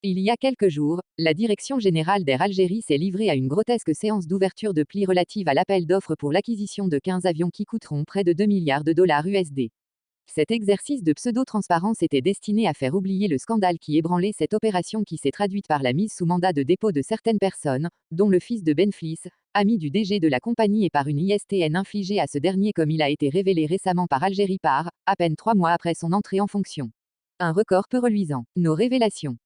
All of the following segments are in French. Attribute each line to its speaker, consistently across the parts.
Speaker 1: Il y a quelques jours, la Direction générale d'Air Algérie s'est livrée à une grotesque séance d'ouverture de pli relative à l'appel d'offres pour l'acquisition de 15 avions qui coûteront près de 2 milliards de dollars USD. Cet exercice de pseudo-transparence était destiné à faire oublier le scandale qui ébranlait cette opération qui s'est traduite par la mise sous mandat de dépôt de certaines personnes, dont le fils de Ben Flis, ami du DG de la compagnie et par une ISTN infligée à ce dernier comme il a été révélé récemment par Algérie Par, à peine 3 mois après son entrée en fonction. Un record peu reluisant. Nos révélations.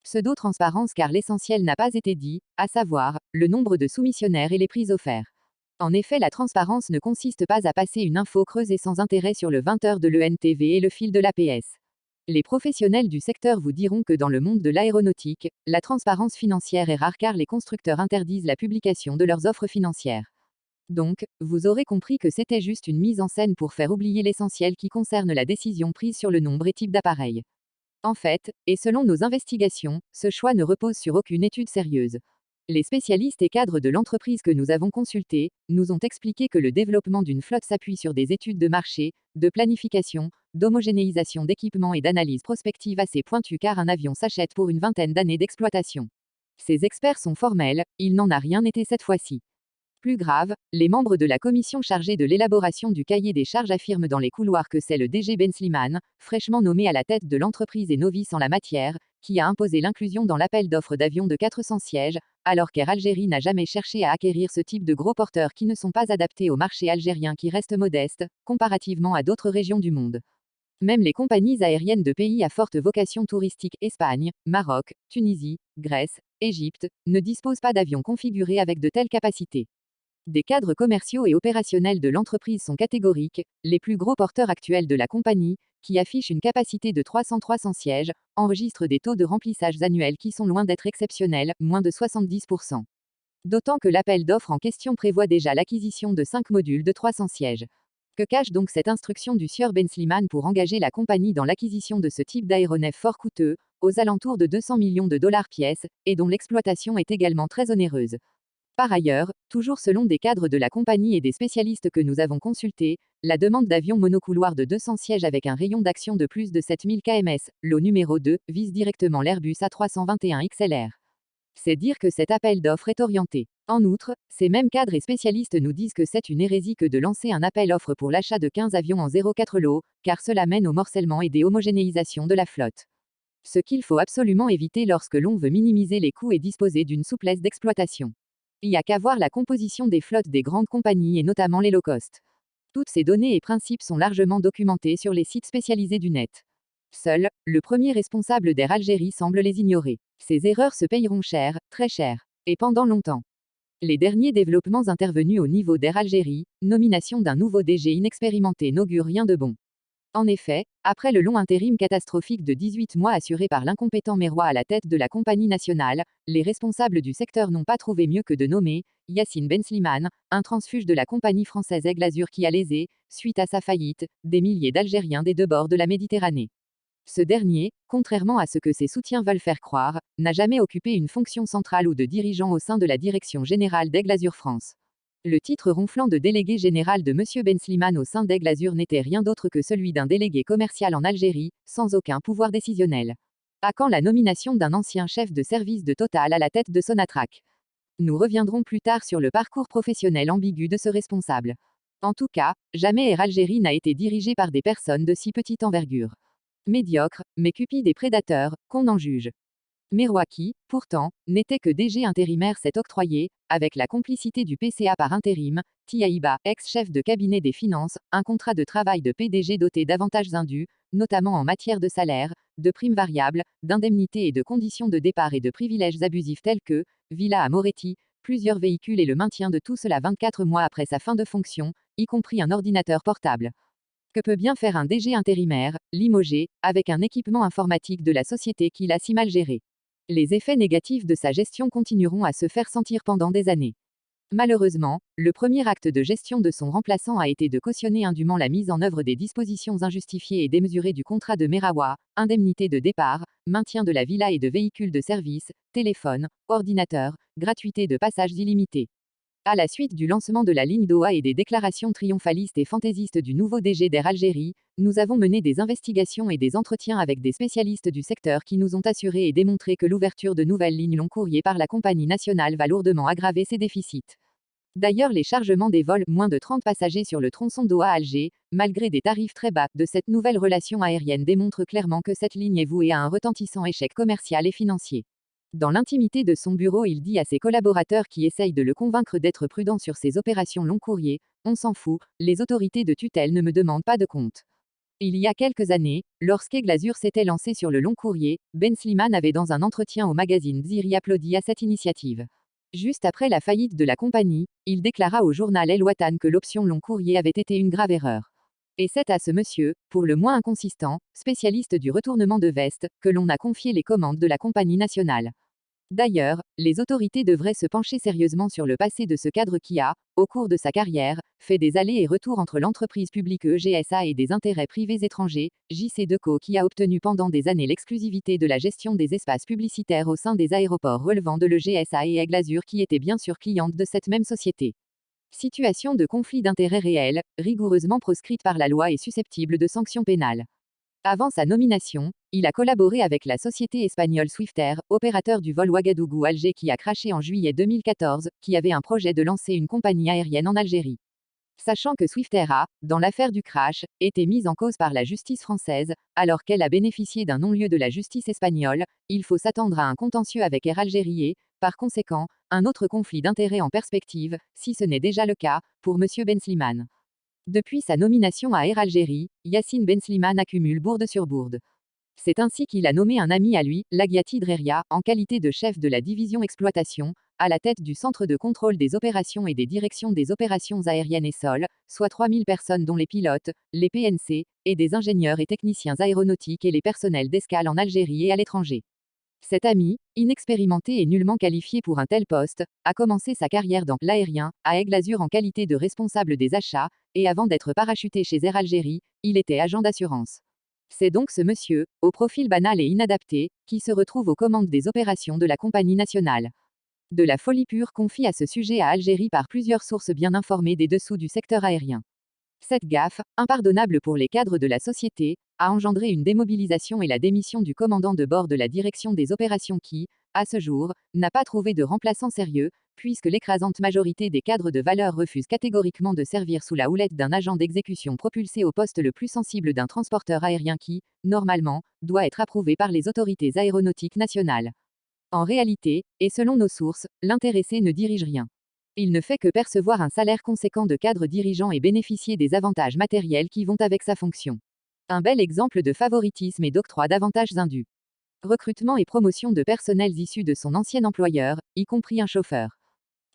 Speaker 1: Pseudo-transparence car l'essentiel n'a pas été dit, à savoir, le nombre de soumissionnaires et les prix offerts. En effet, la transparence ne consiste pas à passer une info creuse et sans intérêt sur le 20h de l'ENTV et le fil de l'APS. Les professionnels du secteur vous diront que dans le monde de l'aéronautique, la transparence financière est rare car les constructeurs interdisent la publication de leurs offres financières. Donc, vous aurez compris que c'était juste une mise en scène pour faire oublier l'essentiel qui concerne la décision prise sur le nombre et type d'appareil. En fait, et selon nos investigations, ce choix ne repose sur aucune étude sérieuse. Les spécialistes et cadres de l'entreprise que nous avons consultés nous ont expliqué que le développement d'une flotte s'appuie sur des études de marché, de planification, d'homogénéisation d'équipements et d'analyse prospective assez pointues car un avion s'achète pour une vingtaine d'années d'exploitation. Ces experts sont formels, il n'en a rien été cette fois-ci. Plus grave, les membres de la commission chargée de l'élaboration du cahier des charges affirment dans les couloirs que c'est le DG Ben Slimane, fraîchement nommé à la tête de l'entreprise et novice en la matière, qui a imposé l'inclusion dans l'appel d'offres d'avions de 400 sièges, alors qu'Air Algérie n'a jamais cherché à acquérir ce type de gros porteurs qui ne sont pas adaptés au marché algérien qui reste modeste, comparativement à d'autres régions du monde. Même les compagnies aériennes de pays à forte vocation touristique Espagne, Maroc, Tunisie, Grèce, Égypte, ne disposent pas d'avions configurés avec de telles capacités. Des cadres commerciaux et opérationnels de l'entreprise sont catégoriques, les plus gros porteurs actuels de la compagnie, qui affichent une capacité de 300 sièges, enregistrent des taux de remplissage annuels qui sont loin d'être exceptionnels, moins de 70%. D'autant que l'appel d'offres en question prévoit déjà l'acquisition de 5 modules de 300 sièges. Que cache donc cette instruction du sieur Ben Slimane pour engager la compagnie dans l'acquisition de ce type d'aéronef fort coûteux, aux alentours de 200 millions de dollars pièce, et dont l'exploitation est également très onéreuse? Par ailleurs, toujours selon des cadres de la compagnie et des spécialistes que nous avons consultés, la demande d'avions monocouloirs de 200 sièges avec un rayon d'action de plus de 7000 km, lot numéro 2, vise directement l'Airbus A321 XLR. C'est dire que cet appel d'offres est orienté. En outre, ces mêmes cadres et spécialistes nous disent que c'est une hérésie que de lancer un appel offre pour l'achat de 15 avions en 0,4 lots, car cela mène au morcellement et des homogénéisations de la flotte. Ce qu'il faut absolument éviter lorsque l'on veut minimiser les coûts et disposer d'une souplesse d'exploitation. Il n'y a qu'à voir la composition des flottes des grandes compagnies et notamment les low-cost. Toutes ces données et principes sont largement documentés sur les sites spécialisés du net. Seul, le premier responsable d'Air Algérie semble les ignorer. Ces erreurs se payeront cher, très cher, et pendant longtemps. Les derniers développements intervenus au niveau d'Air Algérie, nomination d'un nouveau DG inexpérimenté n'augure rien de bon. En effet, après le long intérim catastrophique de 18 mois assuré par l'incompétent Meroy à la tête de la compagnie nationale, les responsables du secteur n'ont pas trouvé mieux que de nommer Yacine Ben Slimane, un transfuge de la compagnie française Aigle Azur qui a lésé, suite à sa faillite, des milliers d'Algériens des deux bords de la Méditerranée. Ce dernier, contrairement à ce que ses soutiens veulent faire croire, n'a jamais occupé une fonction centrale ou de dirigeant au sein de la direction générale d'Aigle Azur France. Le titre ronflant de délégué général de M. Ben Slimane au sein d'Aigle Azur n'était rien d'autre que celui d'un délégué commercial en Algérie, sans aucun pouvoir décisionnel. À quand la nomination d'un ancien chef de service de Total à la tête de Sonatrach? Nous reviendrons plus tard sur le parcours professionnel ambigu de ce responsable. En tout cas, jamais Air Algérie n'a été dirigé par des personnes de si petite envergure. Médiocres, mais cupides et prédateurs, qu'on en juge. Meroy qui, pourtant, n'était que DG intérimaire s'est octroyé, avec la complicité du PCA par intérim, Tiaïba, ex-chef de cabinet des finances, un contrat de travail de PDG doté d'avantages indus, notamment en matière de salaire, de primes variables, d'indemnités et de conditions de départ et de privilèges abusifs tels que, villa à Moretti, plusieurs véhicules et le maintien de tout cela 24 mois après sa fin de fonction, y compris un ordinateur portable. Que peut bien faire un DG intérimaire, limogé, avec un équipement informatique de la société qu'il a si mal géré? Les effets négatifs de sa gestion continueront à se faire sentir pendant des années. Malheureusement, le premier acte de gestion de son remplaçant a été de cautionner indûment la mise en œuvre des dispositions injustifiées et démesurées du contrat de Merawa, indemnité de départ, maintien de la villa et de véhicules de service, téléphone, ordinateur, gratuité de passages illimités. À la suite du lancement de la ligne Doha et des déclarations triomphalistes et fantaisistes du nouveau DG d'Air Algérie, nous avons mené des investigations et des entretiens avec des spécialistes du secteur qui nous ont assuré et démontré que l'ouverture de nouvelles lignes long courrier par la compagnie nationale va lourdement aggraver ses déficits. D'ailleurs, les chargements des vols moins de 30 passagers sur le tronçon Doha-Alger, malgré des tarifs très bas de cette nouvelle relation aérienne démontrent clairement que cette ligne est vouée à un retentissant échec commercial et financier. Dans l'intimité de son bureau, il dit à ses collaborateurs qui essayent de le convaincre d'être prudent sur ses opérations long courrier, on s'en fout, les autorités de tutelle ne me demandent pas de compte. Il y a quelques années, lorsqu'Aigle Azur s'était lancé sur le long courrier, Ben Slimane avait dans un entretien au magazine Ziri applaudi à cette initiative. Juste après la faillite de la compagnie, il déclara au journal El Watan que l'option long courrier avait été une grave erreur. Et c'est à ce monsieur, pour le moins inconsistant, spécialiste du retournement de veste, que l'on a confié les commandes de la compagnie nationale. D'ailleurs, les autorités devraient se pencher sérieusement sur le passé de ce cadre qui a, au cours de sa carrière, fait des allers et retours entre l'entreprise publique EGSA et des intérêts privés étrangers, JC Deco qui a obtenu pendant des années l'exclusivité de la gestion des espaces publicitaires au sein des aéroports relevant de l'EGSA et Aigle Azur qui était bien sûr cliente de cette même société. Situation de conflit d'intérêts réel, rigoureusement proscrite par la loi et susceptible de sanctions pénales. Avant sa nomination, il a collaboré avec la société espagnole Swiftair, opérateur du vol Ouagadougou-Alger qui a crashé en juillet 2014, qui avait un projet de lancer une compagnie aérienne en Algérie. Sachant que Swiftair a, dans l'affaire du crash, été mise en cause par la justice française, alors qu'elle a bénéficié d'un non-lieu de la justice espagnole, il faut s'attendre à un contentieux avec Air Algérie et, par conséquent, un autre conflit d'intérêts en perspective, si ce n'est déjà le cas, pour M. Ben Slimane. Depuis sa nomination à Air Algérie, Yacine Ben Slimane accumule bourde sur bourde. C'est ainsi qu'il a nommé un ami à lui, Laghiati Dreria, en qualité de chef de la division exploitation, à la tête du centre de contrôle des opérations et des directions des opérations aériennes et sol, soit 3000 personnes dont les pilotes, les PNC, et des ingénieurs et techniciens aéronautiques et les personnels d'escale en Algérie et à l'étranger. Cet ami, inexpérimenté et nullement qualifié pour un tel poste, a commencé sa carrière dans l'aérien, à Aigle Azur en qualité de responsable des achats, et avant d'être parachuté chez Air Algérie, il était agent d'assurance. C'est donc ce monsieur, au profil banal et inadapté, qui se retrouve aux commandes des opérations de la compagnie nationale. De la folie pure confie à ce sujet à Algérie par plusieurs sources bien informées des dessous du secteur aérien. Cette gaffe, impardonnable pour les cadres de la société, a engendré une démobilisation et la démission du commandant de bord de la direction des opérations qui, à ce jour, n'a pas trouvé de remplaçant sérieux, puisque l'écrasante majorité des cadres de valeur refusent catégoriquement de servir sous la houlette d'un agent d'exécution propulsé au poste le plus sensible d'un transporteur aérien qui, normalement, doit être approuvé par les autorités aéronautiques nationales. En réalité, et selon nos sources, l'intéressé ne dirige rien. Il ne fait que percevoir un salaire conséquent de cadre dirigeant et bénéficier des avantages matériels qui vont avec sa fonction. Un bel exemple de favoritisme et d'octroi d'avantages indus. Recrutement et promotion de personnels issus de son ancien employeur, y compris un chauffeur.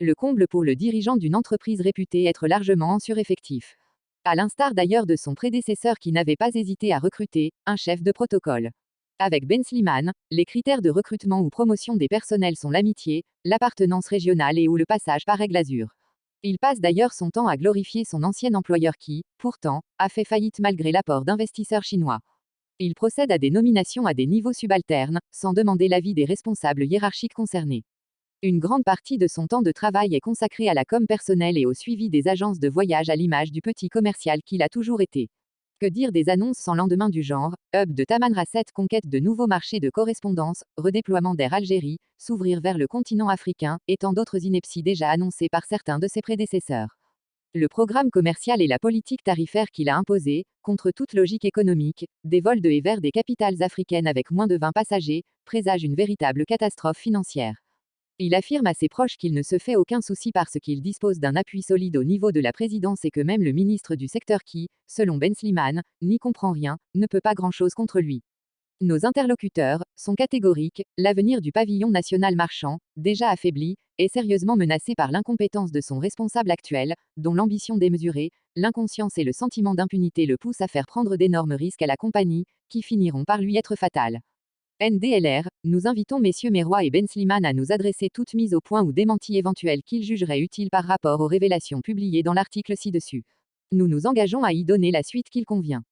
Speaker 1: Le comble pour le dirigeant d'une entreprise réputée être largement en sureffectif. À l'instar d'ailleurs de son prédécesseur qui n'avait pas hésité à recruter un chef de protocole. Avec Ben Slimane, les critères de recrutement ou promotion des personnels sont l'amitié, l'appartenance régionale et ou le passage par Aigle Azur. Il passe d'ailleurs son temps à glorifier son ancien employeur qui, pourtant, a fait faillite malgré l'apport d'investisseurs chinois. Il procède à des nominations à des niveaux subalternes, sans demander l'avis des responsables hiérarchiques concernés. Une grande partie de son temps de travail est consacrée à la com personnelle et au suivi des agences de voyage à l'image du petit commercial qu'il a toujours été. Que dire des annonces sans lendemain du genre, hub de Tamanrasset, conquête de nouveaux marchés de correspondance, redéploiement d'Air Algérie, s'ouvrir vers le continent africain, et tant d'autres inepties déjà annoncées par certains de ses prédécesseurs. Le programme commercial et la politique tarifaire qu'il a imposée, contre toute logique économique, des vols de et vers des capitales africaines avec moins de 20 passagers, présagent une véritable catastrophe financière. Il affirme à ses proches qu'il ne se fait aucun souci parce qu'il dispose d'un appui solide au niveau de la présidence et que même le ministre du secteur qui, selon Ben Slimane, n'y comprend rien, ne peut pas grand-chose contre lui. Nos interlocuteurs sont catégoriques, l'avenir du pavillon national marchand, déjà affaibli, est sérieusement menacé par l'incompétence de son responsable actuel, dont l'ambition démesurée, l'inconscience et le sentiment d'impunité le poussent à faire prendre d'énormes risques à la compagnie, qui finiront par lui être fatales. NDLR, nous invitons messieurs Meroy et Ben Slimane à nous adresser toute mise au point ou démenti éventuel qu'ils jugeraient utile par rapport aux révélations publiées dans l'article ci-dessus. Nous nous engageons à y donner la suite qu'il convient.